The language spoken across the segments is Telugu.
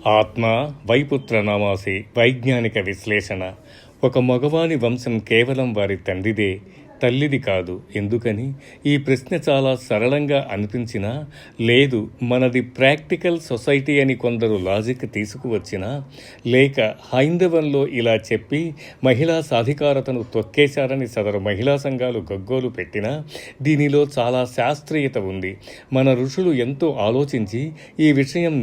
ఆత్మ వైపుత్ర నామాసి వైజ్ఞానిక విశ్లేషణ. ఒక మగవాని వంశం కేవలం వారి తండ్రిదే, తల్లిది కాదు. ఎందుకని? ఈ ప్రశ్న చాలా సరళంగా అనిపించినా, లేదు మనది ప్రాక్టికల్ సొసైటీ అని కొందరు లాజిక్ తీసుకువచ్చినా, లేక హైందవంలో ఇలా చెప్పి మహిళా సాధికారతను తొక్కేశారని సదరు మహిళా సంఘాలు గగ్గోలు పెట్టినా, దీనిలో చాలా శాస్త్రీయత ఉంది. మన ఋషులు ఎంతో ఆలోచించి ఈ విషయం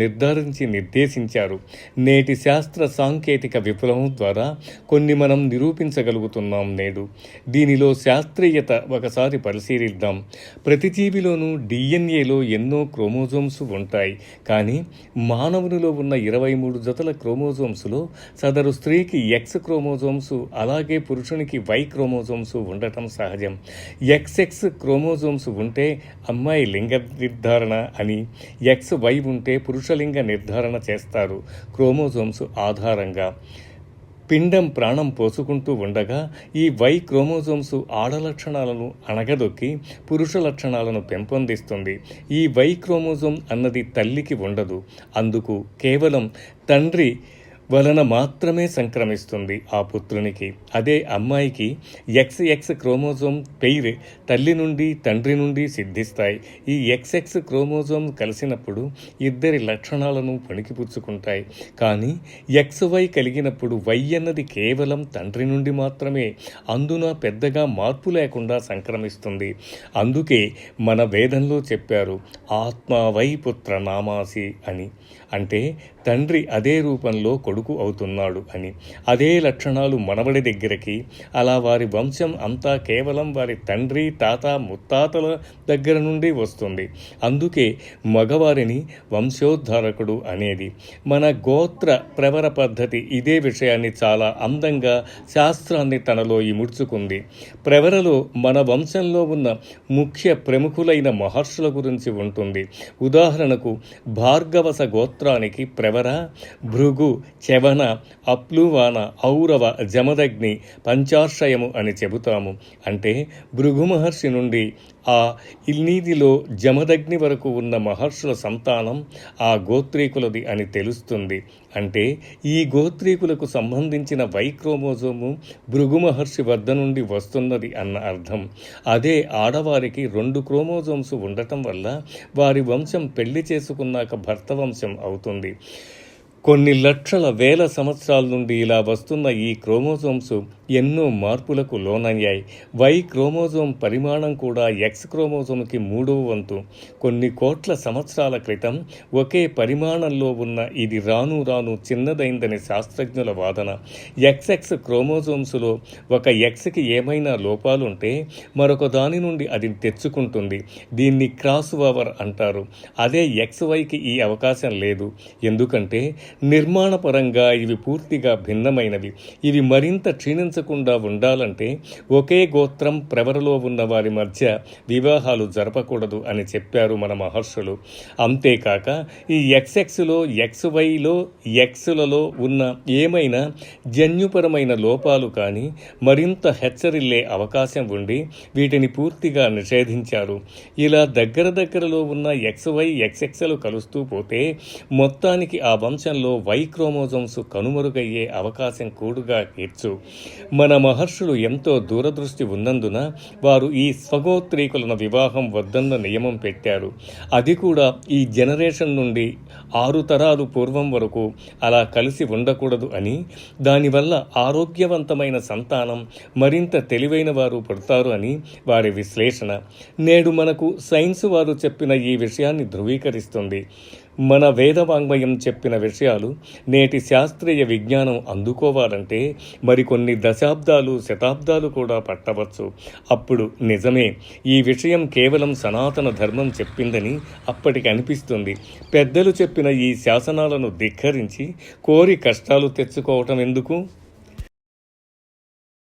నిర్దేశించారు. నేటి శాస్త్ర సాంకేతిక విప్లవం ద్వారా కొన్ని మనం నిరూపించగలుగుతున్నాం నేడు. దీనిలో శాస్త్రీయత ఒకసారి పరిశీలిద్దాం. ప్రతి జీవిలోనూ డిఎన్ఏలో ఎన్నో క్రోమోజోమ్స్ ఉంటాయి. కానీ మానవునిలో ఉన్న 23 జతల క్రోమోజోమ్స్లో సదరు స్త్రీకి ఎక్స్ క్రోమోజోమ్స్, అలాగే పురుషునికి వై క్రోమోజోమ్స్ ఉండటం సహజం. ఎక్స్ఎక్స్ క్రోమోజోమ్స్ ఉంటే అమ్మాయి లింగ నిర్ధారణ అని, ఎక్స్ వై ఉంటే పురుషలింగ నిర్ధారణ చేస్తారు క్రోమోజోమ్స్ ఆధారంగా. పిండం ప్రాణం పోసుకుంటూ ఉండగా ఈ వై క్రోమోజోమ్స్ ఆడ లక్షణాలను అణగదొక్కి పురుష లక్షణాలను పెంపొందిస్తుంది. ఈ వై క్రోమోజోమ్ అన్నది తల్లికి ఉండదు. అందుకు కేవలం తండ్రి వలన మాత్రమే సంక్రమిస్తుంది ఆ పుత్రునికి. అదే అమ్మాయికి ఎక్స్ క్రోమోజోమ్ పెయిర్ తల్లి నుండి తండ్రి నుండి సిద్ధిస్తాయి. ఈ ఎక్స్ క్రోమోజోమ్ కలిసినప్పుడు ఇద్దరి లక్షణాలను పణికిపుచ్చుకుంటాయి. కానీ XY కలిగినప్పుడు వై అన్నది కేవలం తండ్రి నుండి మాత్రమే, అందున పెద్దగా మార్పు లేకుండా సంక్రమిస్తుంది. అందుకే మన వేదంలో చెప్పారు ఆత్మ వై పుత్ర నామాసి అని. అంటే తండ్రి అదే రూపంలో కొడుకు అవుతున్నాడు అని. అదే లక్షణాలు మనవడి దగ్గరికి, అలా వారి వంశం అంతా కేవలం వారి తండ్రి తాత ముత్తాతల దగ్గర నుండి వస్తుంది. అందుకే మగవారిని వంశోద్ధారకుడు అనేది. మన గోత్ర ప్రవర పద్ధతి ఇదే విషయాన్ని చాలా అందంగా శాస్త్రాన్ని తనలో ఇముడ్చుకుంది. ప్రవరలో మన వంశంలో ఉన్న ముఖ్య ప్రముఖులైన మహర్షుల గురించి ఉంటుంది. ఉదాహరణకు భార్గవస గోత్రానికి ప్రవర, భృగు, చవన, అప్లువాన, ఔరవ, జమదగ్ని, పంచార్షయము అని చెబుతాము. అంటే భృగు మహర్షి నుండి ఆ ఇల్నీదిలో జమదగ్ని వరకు ఉన్న మహర్షుల సంతానం ఆ గోత్రీకులది అని తెలుస్తుంది. అంటే ఈ గోత్రీకులకు సంబంధించిన వై క్రోమోజోము భృగు మహర్షి వద్ద నుండి వస్తున్నది అన్న అర్థం. అదే ఆడవారికి 2 క్రోమోజోమ్స్ ఉండటం వల్ల వారి వంశం పెళ్లి చేసుకున్నాక భర్త వంశం అవుతుంది. కొన్ని లక్షల వేల సంవత్సరాల నుండి ఇలా వస్తున్న ఈ క్రోమోజోమ్స్ ఎన్నో మార్పులకు లోనయ్యాయి. వై క్రోమోజోమ్ పరిమాణం కూడా ఎక్స్ క్రోమోజోమ్కి 3వ వంతు. కొన్ని కోట్ల సంవత్సరాల క్రితం ఒకే పరిమాణంలో ఉన్న ఇది రాను రాను చిన్నదైందని శాస్త్రజ్ఞుల వాదన. ఎక్స్ఎక్స్ క్రోమోజోమ్స్లో ఒక ఎక్స్కి ఏమైనా లోపాలుంటే మరొక దాని నుండి అది తెచ్చుకుంటుంది. దీన్ని క్రాస్ ఓవర్ అంటారు. అదే XYకి ఈ అవకాశం లేదు. ఎందుకంటే నిర్మాణపరంగా ఇవి పూర్తిగా భిన్నమైనవి. ఇవి మరింత క్షీణించకుండా ఉండాలంటే ఒకే గోత్రం ప్రవరలో ఉన్న వారి మధ్య వివాహాలు జరపకూడదు అని చెప్పారు మన మహర్షులు. అంతేకాక ఈ XXలో XYలో Xలలో ఉన్న ఏమైనా జన్యుపరమైన లోపాలు కానీ మరింత హెచ్చరిల్లే అవకాశం ఉండి వీటిని పూర్తిగా నిషేధించారు. ఇలా దగ్గరలో ఉన్న XY XXలు కలుస్తూ పోతే మొత్తానికి ఆ వంశంలో వై క్రోమోజోమ్స్ కనుమరుగయ్యే అవకాశం కూడుగా తీర్చు. మన మహర్షులు ఎంతో దూరదృష్టి ఉన్నందున వారు ఈ స్వగోత్రీకులను వివాహం వద్దన్న నియమం పెట్టారు. అది కూడా ఈ జనరేషన్ నుండి 6 తరాలు పూర్వం వరకు అలా కలిసి ఉండకూడదు అని. దానివల్ల ఆరోగ్యవంతమైన సంతానం, మరింత తెలివైన వారు పుడతారు అని వారి విశ్లేషణ. నేడు మనకు సైన్స్ వారు చెప్పిన ఈ విషయాన్ని ధృవీకరిస్తుంది. మన వేదవాంగ్మయం చెప్పిన విషయాలు నేటి శాస్త్రీయ విజ్ఞానం అందుకోవాలంటే మరికొన్ని దశాబ్దాలు, శతాబ్దాలు కూడా పట్టవచ్చు. అప్పుడు నిజమే ఈ విషయం కేవలం సనాతన ధర్మం చెప్పిందని అప్పటికి అనిపిస్తుంది. పెద్దలు చెప్పిన ఈ శాసనాలను ధిక్కరించి కోరి కష్టాలు తెచ్చుకోవటం ఎందుకు?